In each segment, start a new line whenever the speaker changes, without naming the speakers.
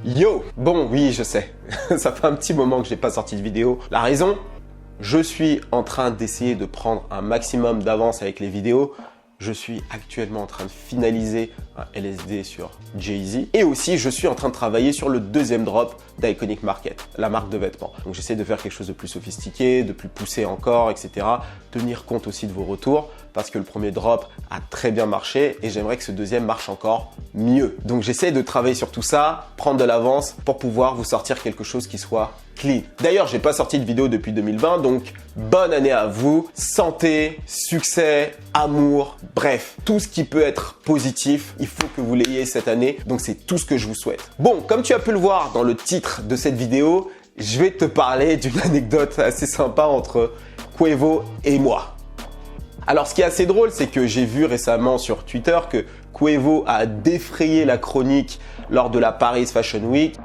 Yo! Bon, oui, je sais. Ça fait un petit moment que je n'ai pas sorti de vidéo. La raison? Je suis en train d'essayer de prendre un maximum d'avance avec les vidéos. Je suis actuellement en train de finaliser un LSD sur Jay-Z. Et aussi, je suis en train de travailler sur le deuxième drop d'Iconic Market, la marque de vêtements. Donc j'essaie de faire quelque chose de plus sophistiqué, de plus poussé encore, etc. Tenir compte aussi de vos retours parce que le premier drop a très bien marché et j'aimerais que ce deuxième marche encore mieux. Donc j'essaie de travailler sur tout ça, prendre de l'avance pour pouvoir vous sortir quelque chose qui soit clean. D'ailleurs, j'ai pas sorti de vidéo depuis 2020, donc bonne année à vous. Santé, succès, amour, bref, tout ce qui peut être positif, il faut que vous l'ayez cette année. Donc c'est tout ce que je vous souhaite. Bon, comme tu as pu le voir dans le titre de cette vidéo, je vais te parler d'une anecdote assez sympa entre Quavo et moi. Alors ce qui est assez drôle, c'est que j'ai vu récemment sur Twitter que Quavo a défrayé la chronique lors de la Paris Fashion Week.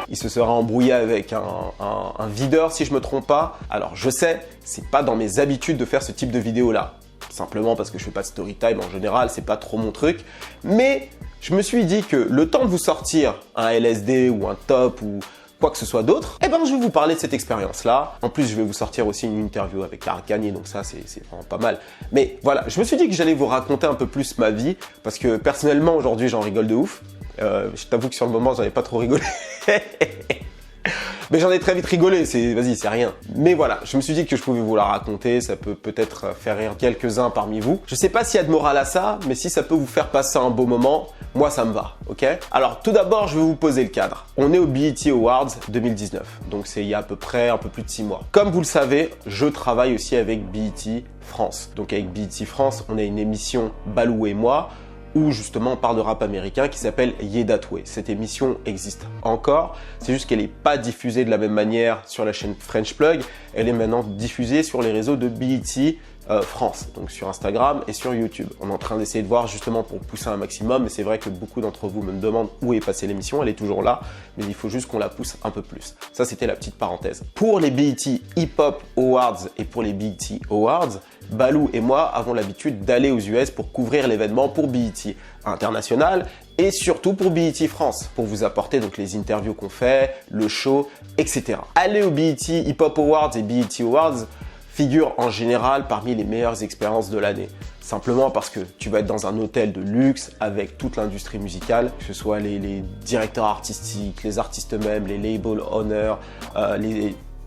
Il se sera embrouillé avec un videur si je me trompe pas. Alors je sais, c'est pas dans mes habitudes de faire ce type de vidéo là. Simplement parce que je fais pas de story time en général, c'est pas trop mon truc. Mais je me suis dit que le temps de vous sortir un LSD ou un top ou quoi que ce soit d'autre, eh ben je vais vous parler de cette expérience-là. En plus, je vais vous sortir aussi une interview avec Clara Cagné, donc ça c'est vraiment pas mal. Mais voilà, je me suis dit que j'allais vous raconter un peu plus ma vie parce que personnellement aujourd'hui j'en rigole de ouf. Je t'avoue que sur le moment j'en ai pas trop rigolé. Mais j'en ai très vite rigolé, vas-y, c'est rien. Mais voilà, je me suis dit que je pouvais vous la raconter, ça peut peut-être faire rire quelques-uns parmi vous. Je sais pas s'il y a de morale à ça, mais si ça peut vous faire passer un beau moment, moi ça me va, ok? Alors tout d'abord, je vais vous poser le cadre. On est au BET Awards 2019, donc c'est il y a à peu près un peu plus de 6 mois. Comme vous le savez, je travaille aussi avec BET France. Donc avec BET France, on a une émission Balou et moi, où justement on parle de rap américain qui s'appelle Ye That Way. Cette émission existe encore, c'est juste qu'elle n'est pas diffusée de la même manière sur la chaîne French Plug, elle est maintenant diffusée sur les réseaux de BET France, donc sur Instagram et sur YouTube. On est en train d'essayer de voir justement pour pousser un maximum, mais c'est vrai que beaucoup d'entre vous me demandent où est passée l'émission, elle est toujours là, mais il faut juste qu'on la pousse un peu plus. Ça c'était la petite parenthèse. Pour les BET Hip Hop Awards et pour les BET Awards, Balou et moi avons l'habitude d'aller aux US pour couvrir l'événement pour BET International et surtout pour BET France, pour vous apporter donc les interviews qu'on fait, le show, etc. Aller aux BET Hip Hop Awards et BET Awards figure en général parmi les meilleures expériences de l'année. Simplement parce que tu vas être dans un hôtel de luxe avec toute l'industrie musicale, que ce soit les directeurs artistiques, les artistes eux-mêmes, les label owners,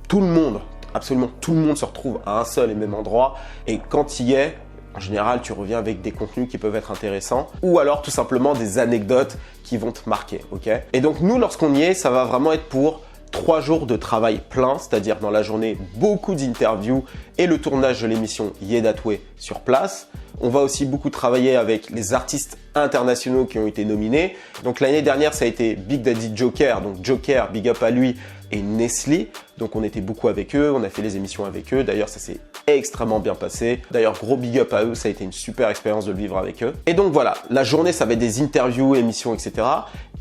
tout le monde. Absolument tout le monde se retrouve à un seul et même endroit et quand tu y es, en général, tu reviens avec des contenus qui peuvent être intéressants ou alors tout simplement des anecdotes qui vont te marquer, ok? Et donc nous, lorsqu'on y est, ça va vraiment être pour 3 jours de travail plein, c'est-à-dire dans la journée, beaucoup d'interviews et le tournage de l'émission Ye That Way sur place. On va aussi beaucoup travailler avec les artistes internationaux qui ont été nominés. Donc l'année dernière, ça a été Big Daddy Joker, donc Joker, big up à lui, et Nestlé. Donc on était beaucoup avec eux, on a fait les émissions avec eux. D'ailleurs, ça s'est extrêmement bien passé. D'ailleurs, gros big up à eux, ça a été une super expérience de le vivre avec eux. Et donc voilà, la journée, ça va être des interviews, émissions, etc.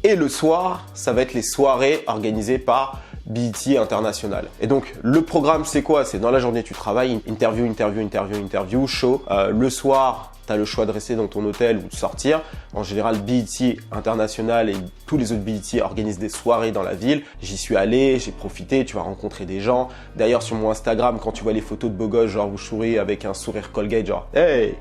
Et le soir, ça va être les soirées organisées par BET International. Et donc, le programme, c'est quoi? C'est dans la journée, tu travailles, interview, show. Le soir, tu as le choix de rester dans ton hôtel ou de sortir. En général, BET International et tous les autres BET organisent des soirées dans la ville. J'y suis allé, j'ai profité, tu vas rencontrer des gens. D'ailleurs, sur mon Instagram, quand tu vois les photos de beaux gosses, genre vous souris avec un sourire Colgate, genre hey,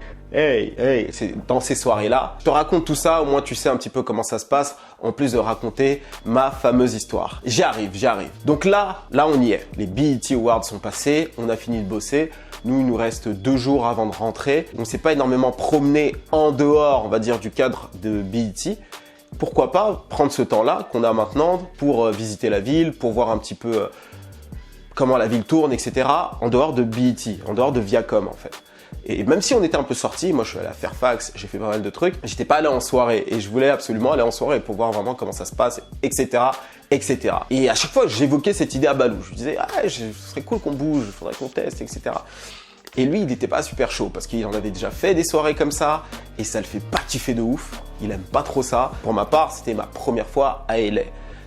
c'est dans ces soirées-là. Je te raconte tout ça, au moins tu sais un petit peu comment ça se passe, en plus de raconter ma fameuse histoire. J'y arrive. Donc là on y est. Les BET Awards sont passés, on a fini de bosser. Nous, il nous reste 2 jours avant de rentrer. On ne s'est pas énormément promené en dehors, on va dire, du cadre de BET. Pourquoi pas prendre ce temps-là qu'on a maintenant pour visiter la ville, pour voir un petit peu comment la ville tourne, etc. en dehors de BET, en dehors de Viacom en fait. Et même si on était un peu sortis, moi je suis allé à Fairfax, j'ai fait pas mal de trucs, j'étais pas allé en soirée et je voulais absolument aller en soirée pour voir vraiment comment ça se passe, etc. etc. Et à chaque fois j'évoquais cette idée à Balou, je lui disais ce serait cool qu'on bouge, il faudrait qu'on teste, etc. Et lui il n'était pas super chaud parce qu'il en avait déjà fait des soirées comme ça et ça le fait pas kiffer de ouf, il aime pas trop ça. Pour ma part c'était ma première fois à LA.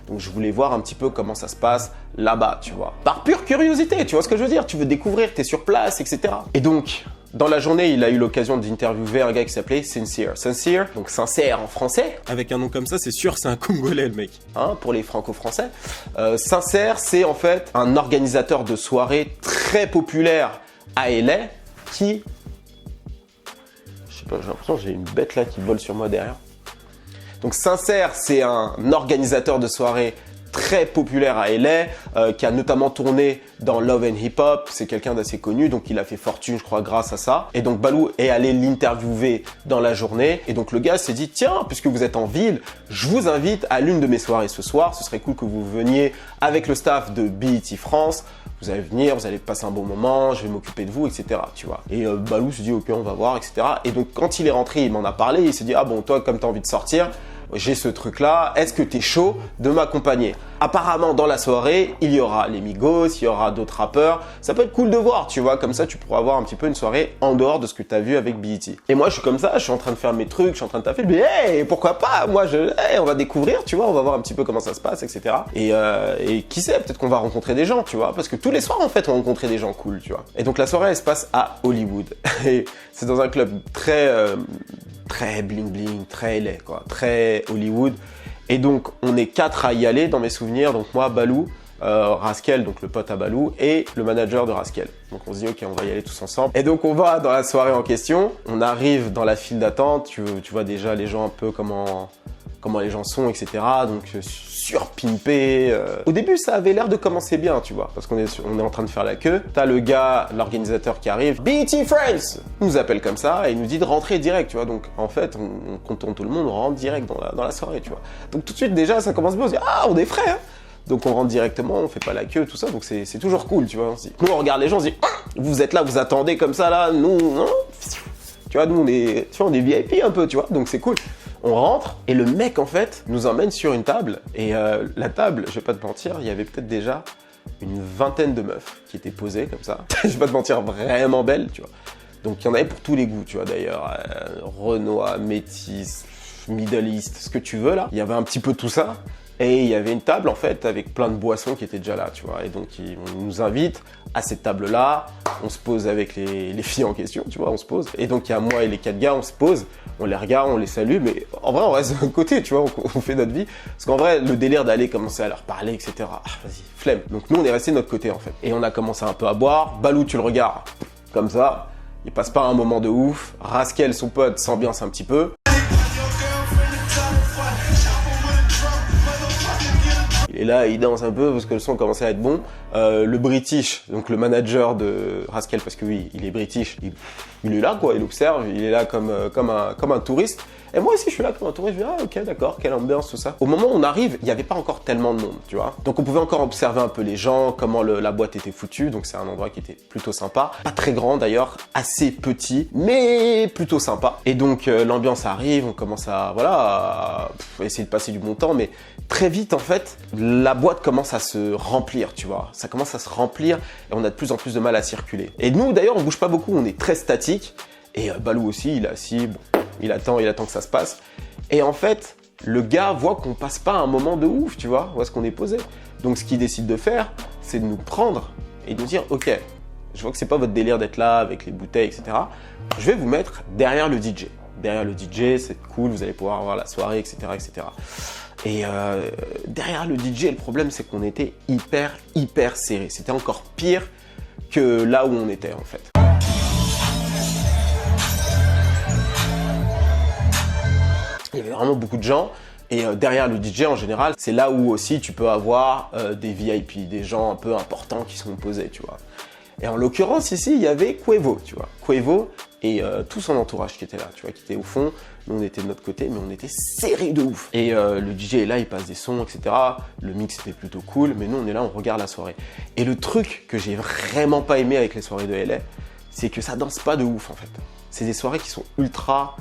Donc je voulais voir un petit peu comment ça se passe là-bas, tu vois. Par pure curiosité, tu vois ce que je veux dire? Tu veux découvrir, tu es sur place, etc. Et donc, Dans la journée, il a eu l'occasion d'interviewer un gars qui s'appelait Sincere. Sincere, donc sincère en français. Avec un nom comme ça, c'est sûr, c'est un Congolais, le mec. Hein, pour les franco-français. Sincère, c'est en fait un organisateur de soirées très populaire à LA qui... Je sais pas, j'ai l'impression que j'ai une bête là qui vole sur moi derrière. Donc Sincère, c'est un organisateur de soirées très populaire à LA, qui a notamment tourné dans Love and Hip Hop. C'est quelqu'un d'assez connu, donc il a fait fortune, je crois, grâce à ça. Et donc Balou est allé l'interviewer dans la journée. Et donc le gars s'est dit, tiens, puisque vous êtes en ville, je vous invite à l'une de mes soirées ce soir. Ce serait cool que vous veniez avec le staff de BET France. Vous allez venir, vous allez passer un bon moment, je vais m'occuper de vous, etc. Tu vois. Et Balou se dit, ok, on va voir, etc. Et donc quand il est rentré, il m'en a parlé. Il s'est dit, ah bon, toi, comme tu as envie de sortir, j'ai ce truc-là, est-ce que t'es chaud de m'accompagner? Apparemment, dans la soirée, il y aura les Migos, il y aura d'autres rappeurs. Ça peut être cool de voir, tu vois, comme ça, tu pourras avoir un petit peu une soirée en dehors de ce que t'as vu avec BET. Et moi, je suis comme ça, je suis en train de faire mes trucs, je suis en train de taffer, mais hey, pourquoi pas? Moi, on va découvrir, tu vois, on va voir un petit peu comment ça se passe, etc. Et qui sait, peut-être qu'on va rencontrer des gens, tu vois, parce que tous les soirs, en fait, on rencontrait des gens cool, tu vois. Et donc, la soirée, elle se passe à Hollywood. Et c'est dans un club très bling bling, très laid, quoi, très Hollywood. Et donc, on est 4 à y aller dans mes souvenirs. Donc moi, Balou, Raskel, donc le pote à Balou, et le manager de Raskel. Donc on se dit, ok, on va y aller tous ensemble. Et donc on va dans la soirée en question. On arrive dans la file d'attente. Tu vois déjà les gens un peu comment les gens sont, etc. Donc surpimpé. Au début, ça avait l'air de commencer bien, tu vois, parce qu'on est en train de faire la queue. T'as le gars, l'organisateur qui arrive, BET Friends, nous appelle comme ça et il nous dit de rentrer direct, tu vois. Donc en fait, on contourne tout le monde, on rentre direct dans la soirée, tu vois. Donc tout de suite déjà, ça commence bien, on se dit ah, on est frais, hein. Donc on rentre directement, on fait pas la queue, tout ça, donc c'est toujours cool, tu vois. Nous on regarde les gens, on se dit vous êtes là, vous attendez comme ça là, nous, non. Tu vois, nous on est VIP un peu, tu vois, donc c'est cool. On rentre et le mec en fait nous emmène sur une table et la table, je vais pas te mentir, il y avait peut-être déjà une vingtaine de meufs qui étaient posées comme ça. Je vais pas te mentir, vraiment belles, tu vois. Donc il y en avait pour tous les goûts, tu vois d'ailleurs, Renoir, métis, Middle East, ce que tu veux là. Il y avait un petit peu tout ça. Et il y avait une table en fait avec plein de boissons qui étaient déjà là, tu vois. Et donc on nous invite à cette table-là, on se pose avec les filles en question, tu vois, on se pose. Et donc il y a moi et les 4 gars, on se pose, on les regarde, on les salue, mais en vrai on reste de côté, tu vois, on fait notre vie. Parce qu'en vrai, le délire d'aller commencer à leur parler, etc. Ah, vas-y, flemme. Donc nous on est resté de notre côté en fait. Et on a commencé un peu à boire. Balou, tu le regardes comme ça, il passe pas un moment de ouf. Raskel, son pote, s'ambiance un petit peu. Et là, il danse un peu parce que le son commençait à être bon. Le British, donc le manager de Raskel, parce que oui, il est British, il est là quoi, il observe, il est là comme un touriste. Et moi aussi, je suis là comme un touriste, je dis ah ok d'accord, quelle ambiance, tout ça. Au moment où on arrive, il n'y avait pas encore tellement de monde, tu vois. Donc on pouvait encore observer un peu les gens, comment la boîte était foutue. Donc c'est un endroit qui était plutôt sympa, pas très grand d'ailleurs, assez petit, mais plutôt sympa. Et donc l'ambiance arrive, on commence à essayer de passer du bon temps, mais très vite en fait, la boîte commence à se remplir, tu vois. Ça commence à se remplir et on a de plus en plus de mal à circuler. Et nous d'ailleurs, on bouge pas beaucoup, on est très statique. Et Balou aussi, il est assis, bon, il attend que ça se passe. Et en fait, le gars voit qu'on passe pas un moment de ouf, tu vois, où est-ce qu'on est posé. Donc ce qu'il décide de faire, c'est de nous prendre et de nous dire, ok, je vois que c'est pas votre délire d'être là avec les bouteilles, etc. Je vais vous mettre derrière le DJ. Derrière le DJ, c'est cool, vous allez pouvoir avoir la soirée, etc., etc. Et derrière le DJ, le problème, c'est qu'on était hyper serré. C'était encore pire que là où on était, en fait. Il y avait vraiment beaucoup de gens. Et derrière le DJ, en général, c'est là où aussi tu peux avoir des VIP, des gens un peu importants qui sont posés, tu vois. Et en l'occurrence, ici, il y avait Quavo, tu vois. Quavo et tout son entourage qui était là, tu vois, qui était au fond. Nous, on était de notre côté, mais on était serrés de ouf. Et le DJ est là, il passe des sons, etc. Le mix était plutôt cool, mais nous, on est là, on regarde la soirée. Et le truc que j'ai vraiment pas aimé avec les soirées de LA, c'est que ça danse pas de ouf, en fait. C'est des soirées qui sont ultra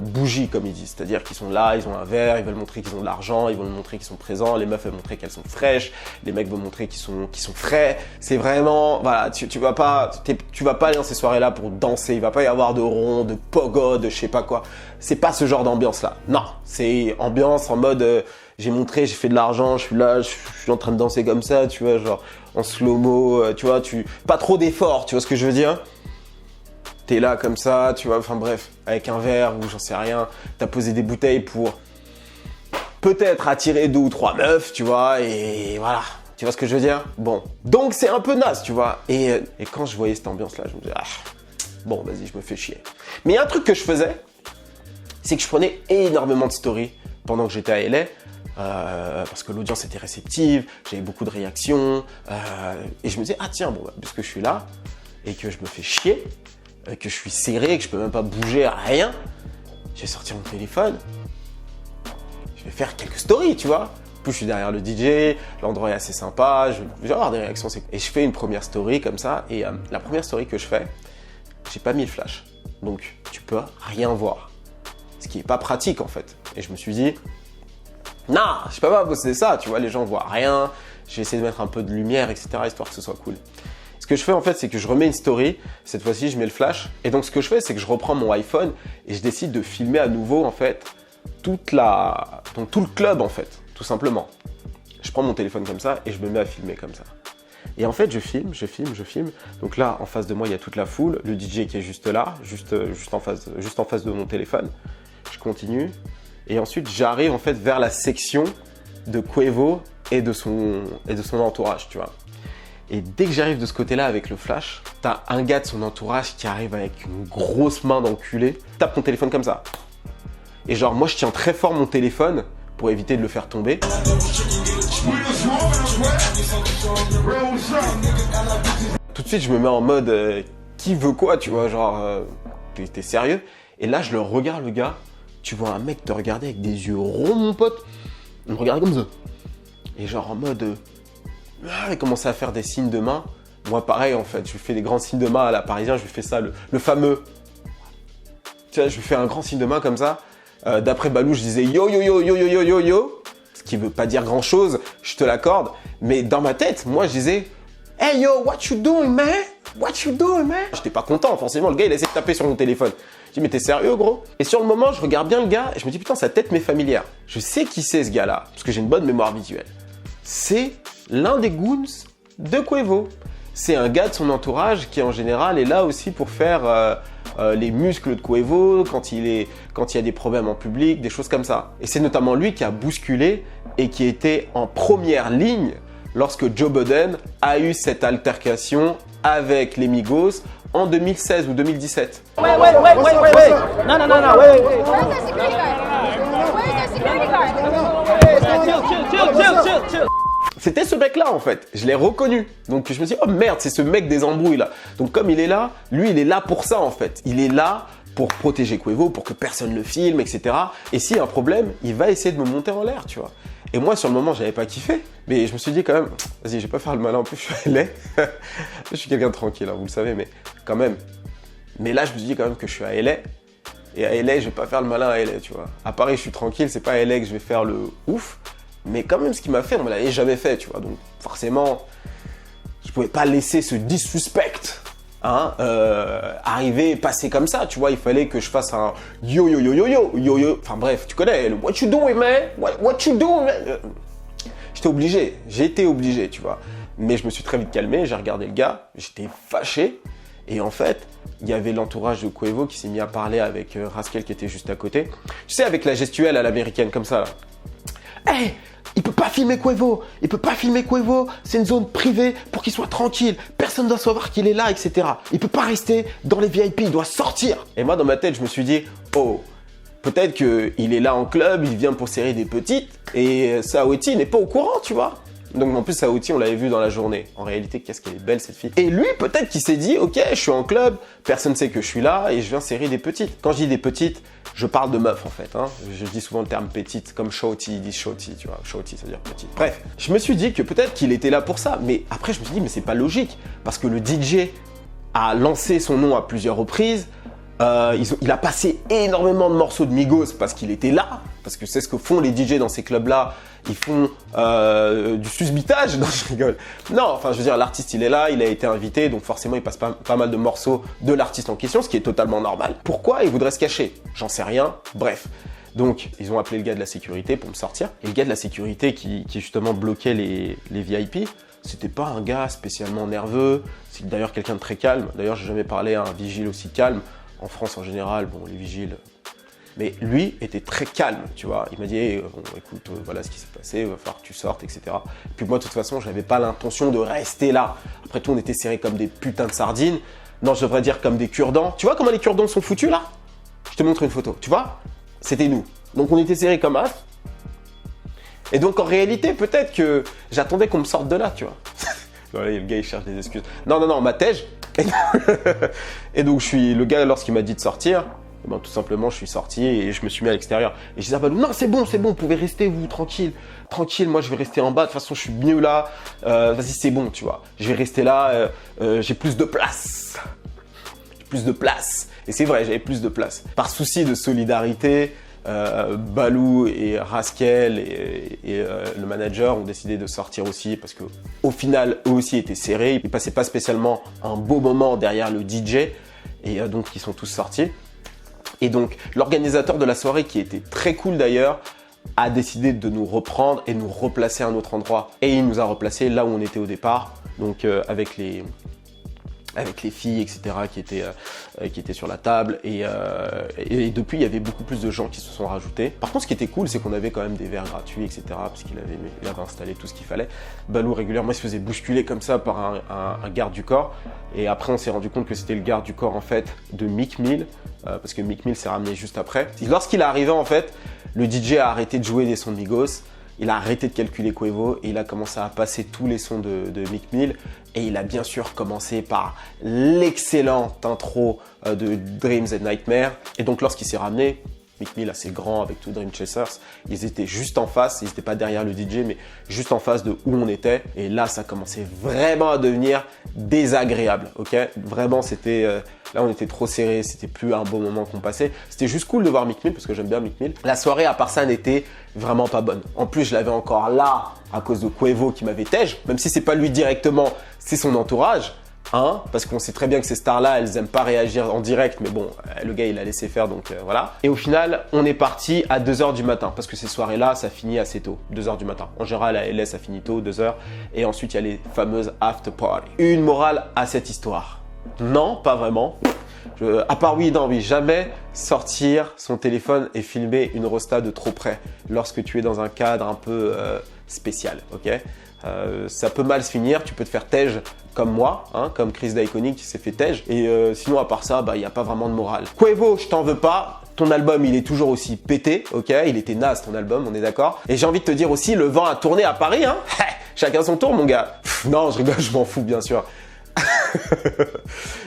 bougies, comme ils disent. C'est-à-dire qu'ils sont là, ils ont un verre, ils veulent montrer qu'ils ont de l'argent, ils veulent montrer qu'ils sont présents, les meufs veulent montrer qu'elles sont fraîches, les mecs veulent montrer qu'ils sont frais. C'est vraiment, voilà, tu vas pas aller dans ces soirées-là pour danser, il va pas y avoir de rond, de pogo, de je sais pas quoi. C'est pas ce genre d'ambiance-là. Non, c'est ambiance en mode, j'ai montré, j'ai fait de l'argent, je suis là, je suis en train de danser comme ça, tu vois, genre en slow-mo, tu vois, pas trop d'efforts, tu vois ce que je veux dire? T'es là comme ça, tu vois, enfin bref, avec un verre ou j'en sais rien. T'as posé des bouteilles pour peut-être attirer 2 ou 3 meufs, tu vois, et voilà. Tu vois ce que je veux dire? Bon, donc c'est un peu naze, tu vois. Et quand je voyais cette ambiance-là, je me disais, ah, bon, vas-y, je me fais chier. Mais il y a un truc que je faisais, c'est que je prenais énormément de stories pendant que j'étais à LA. Parce que l'audience était réceptive, j'avais beaucoup de réactions, et je me disais, ah tiens, bon, puisque je suis là, et que je me fais chier, que je suis serré, que je peux même pas bouger, rien, je vais sortir mon téléphone, je vais faire quelques stories, tu vois. En plus, je suis derrière le DJ, l'endroit est assez sympa, je vais avoir des réactions. Et je fais une première story comme ça, et la première story que je fais, j'ai pas mis le flash. Donc, tu peux rien voir. Ce qui est pas pratique, en fait. Et je me suis dit, non, je peux pas bosser ça, tu vois, les gens voient rien, j'ai essayé de mettre un peu de lumière, etc., histoire que ce soit cool. Ce que je fais en fait, c'est que je remets une story, cette fois-ci je mets le flash, et donc ce que je fais, c'est que je reprends mon iPhone et je décide de filmer à nouveau en fait tout le club en fait, tout simplement. Je prends mon téléphone comme ça et je me mets à filmer comme ça. Et en fait, je filme. Donc là, en face de moi, il y a toute la foule, le DJ qui est juste là, juste en face de mon téléphone. Je continue. Et ensuite, j'arrive en fait vers la section de Quavo et de son entourage, tu vois. Et dès que j'arrive de ce côté-là avec le flash, t'as un gars de son entourage qui arrive avec une grosse main d'enculé, tape mon téléphone comme ça. Et genre, moi, je tiens très fort mon téléphone pour éviter de le faire tomber. Tout de suite, je me mets en mode qui veut quoi, tu vois, genre, t'es sérieux? Et là, je le regarde, le gars. Tu vois un mec te regarder avec des yeux ronds, mon pote. Il me regardait comme ça. Et genre en mode... il commençait à faire des signes de main. Moi, pareil, en fait. Je lui fais des grands signes de main à la parisien. Je lui fais ça, le fameux... Tu vois, je lui fais un grand signe de main comme ça. D'après Balou, je disais yo, yo, yo, yo, yo, yo, yo, yo. Ce qui veut pas dire grand-chose, je te l'accorde. Mais dans ma tête, moi, je disais... Hey yo, what you doing, man? What you doing, man? J'étais pas content, forcément. Le gars, il essaie de taper sur mon téléphone. Je dis, mais t'es sérieux, gros? Et sur le moment, je regarde bien le gars et je me dis, putain, sa tête m'est familière. Je sais qui c'est, ce gars-là, parce que j'ai une bonne mémoire visuelle. C'est l'un des goons de Quavo. C'est un gars de son entourage qui, en général, est là aussi pour faire les muscles de Quavo quand il y a des problèmes en public, des choses comme ça. Et c'est notamment lui qui a bousculé et qui était en première ligne lorsque Joe Budden a eu cette altercation avec les Migos en 2016 ou 2017.
Wait. No. Wait. Where's the security guard? Chill.
C'était ce mec-là en fait, je l'ai reconnu. Donc je me suis dit, oh merde, c'est ce mec des embrouilles là. Donc comme il est là, lui il est là pour ça en fait. Il est là pour protéger Quavo, pour que personne le filme, etc. Et s'il y a un problème, il va essayer de me monter en l'air, tu vois. Et moi, sur le moment, j'avais pas kiffé. Mais je me suis dit quand même, vas-y, je vais pas faire le malin. En plus, je suis LA. Je suis quelqu'un de tranquille, hein, vous le savez, mais quand même. Mais là, je me suis dit quand même que je suis à LA. Et à LA, je vais pas faire le malin à LA, tu vois. À Paris, je suis tranquille. C'est pas à LA que je vais faire le ouf. Mais quand même, ce qu'il m'a fait, on me l'avait jamais fait, tu vois. Donc, forcément, je pouvais pas laisser ce disrespect arriver et passer comme ça, tu vois. Il fallait que je fasse un yo. Enfin bref, tu connais le what you doing, man? What you doing, man? J'ai été obligé, tu vois. Mais je me suis très vite calmé, j'ai regardé le gars, j'étais fâché. Et en fait, il y avait l'entourage de Quavo qui s'est mis à parler avec Rascal qui était juste à côté. Tu sais, avec la gestuelle à l'américaine, comme ça, là. Hey, il peut pas filmer Quavo, c'est une zone privée pour qu'il soit tranquille, personne ne doit savoir qu'il est là, etc. Il peut pas rester dans les VIP, il doit sortir. Et moi, dans ma tête, je me suis dit, oh, peut-être qu'il est là en club, il vient pour serrer des petites, et Saouti n'est pas au courant, tu vois. Donc en plus, Saouti, on l'avait vu dans la journée. En réalité, qu'est-ce qu'elle est belle cette fille. Et lui, peut-être qu'il s'est dit, ok, je suis en club, personne ne sait que je suis là, et je viens serrer des petites. Quand je dis des petites, je parle de meufs en fait. Hein. Je dis souvent le terme petite, comme shorty, ils disent shorty, tu vois. Shorty, ça veut dire petite. Bref, je me suis dit que peut-être qu'il était là pour ça. Mais après, je me suis dit, mais c'est pas logique. Parce que le DJ a lancé son nom à plusieurs reprises. Il a passé énormément de morceaux de Migos parce qu'il était là, parce que c'est ce que font les DJ dans ces clubs-là. Ils font du susbitage. Non, je rigole. Non, enfin, je veux dire, l'artiste, il est là, il a été invité, donc forcément, il passe pas mal de morceaux de l'artiste en question, ce qui est totalement normal. Pourquoi il voudrait se cacher? J'en sais rien. Bref. Donc, ils ont appelé le gars de la sécurité pour me sortir. Et le gars de la sécurité qui justement bloquait les VIP, C'était pas un gars spécialement nerveux, c'est d'ailleurs quelqu'un de très calme. D'ailleurs, j'ai jamais parlé à un vigile aussi calme. En France, en général, bon, les vigiles... Mais lui était très calme, tu vois. Il m'a dit hey, bon, écoute, voilà ce qui s'est passé, il va falloir que tu sortes, etc. Et puis moi, de toute façon, je n'avais pas l'intention de rester là. Après tout, on était serrés comme des putains de sardines. Non, je devrais dire comme des cure-dents. Tu vois comment les cure-dents sont foutus là? Je te montre une photo, tu vois? C'était nous. Donc on était serrés comme as. Et donc en réalité, peut-être que j'attendais qu'on me sorte de là, tu vois. Voilà, le gars, il cherche des excuses. Non, ma tège. Et donc, le gars, lorsqu'il m'a dit de sortir, ben, tout simplement, je suis sorti et je me suis mis à l'extérieur. Et je disais à Balou, non, c'est bon, vous pouvez rester, vous, tranquille. Tranquille, moi, je vais rester en bas. De toute façon, je suis mieux là. Vas-y, c'est bon, tu vois. Je vais rester là. J'ai plus de place. J'ai plus de place. Et c'est vrai, j'avais plus de place. Par souci de solidarité, Balou et Raskel et le manager ont décidé de sortir aussi parce que au final, eux aussi étaient serrés. Ils passaient pas spécialement un beau moment derrière le DJ et donc ils sont tous sortis. Et donc l'organisateur de la soirée, qui était très cool d'ailleurs, a décidé de nous reprendre et nous replacer à un autre endroit. Et il nous a replacés là où on était au départ, donc avec les filles, etc., qui étaient sur la table. Et depuis, il y avait beaucoup plus de gens qui se sont rajoutés. Par contre, ce qui était cool, c'est qu'on avait quand même des verres gratuits, etc., parce qu'il avait installé tout ce qu'il fallait. Balou, régulièrement, il se faisait bousculer comme ça par un garde du corps. Et après, on s'est rendu compte que c'était le garde du corps, en fait, de Meek Mill, parce que Meek Mill s'est ramené juste après. Et lorsqu'il est arrivé, en fait, le DJ a arrêté de jouer des sons de Migos. Il a arrêté de calculer Quavo et il a commencé à passer tous les sons de Meek Mill. Et il a bien sûr commencé par l'excellente intro de Dreams and Nightmares. Et donc lorsqu'il s'est ramené, Meek Mill assez grand avec tout Dream Chasers, ils étaient juste en face, ils n'étaient pas derrière le DJ, mais juste en face de où on était. Et là, ça commençait vraiment à devenir désagréable, ok? Vraiment, c'était... là, on était trop serrés, c'était plus un beau moment qu'on passait. C'était juste cool de voir Meek Mill, parce que j'aime bien Meek Mill. La soirée, à part ça, n'était vraiment pas bonne. En plus, je l'avais encore là, à cause de Quavo qui m'avait tège, même si c'est pas lui directement, c'est son entourage. Hein, parce qu'on sait très bien que ces stars-là, elles aiment pas réagir en direct, mais bon, le gars, il a laissé faire, donc voilà. Et au final, on est parti à 2h du matin, parce que ces soirées-là, ça finit assez tôt, 2h du matin. En général, à LS, ça finit tôt, 2h, et ensuite, il y a les fameuses after party. Une morale à cette histoire? Non, pas vraiment. À part oui, jamais sortir son téléphone et filmer une rosta de trop près, lorsque tu es dans un cadre un peu spécial, ok? Ça peut mal se finir, tu peux te faire tège comme moi, hein, comme Chris d'Iconic qui s'est fait tège. Et sinon, à part ça, il n'y a pas vraiment de morale. Quavo, je t'en veux pas. Ton album, il est toujours aussi pété, ok? Il était naze, ton album, on est d'accord? Et j'ai envie de te dire aussi, le vent a tourné à Paris, hein? Chacun son tour, mon gars. Non, je rigole, je m'en fous, bien sûr.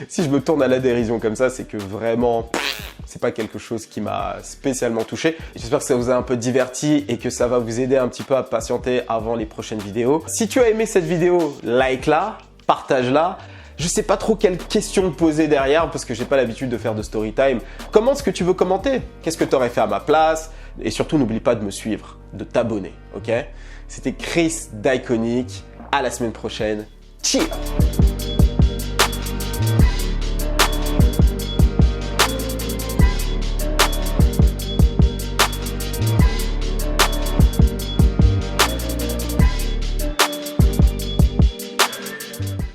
Si je me tourne à la dérision comme ça, c'est que vraiment, c'est pas quelque chose qui m'a spécialement touché. J'espère que ça vous a un peu diverti et que ça va vous aider un petit peu à patienter avant les prochaines vidéos. Si tu as aimé cette vidéo, like-la, partage-la. Je sais pas trop quelles questions poser derrière parce que j'ai pas l'habitude de faire de story time. Comment est-ce que tu veux commenter? Qu'est-ce que tu aurais fait à ma place? Et surtout, n'oublie pas de me suivre, de t'abonner, ok? C'était Chris d'Iconic. À la semaine prochaine. Cheers!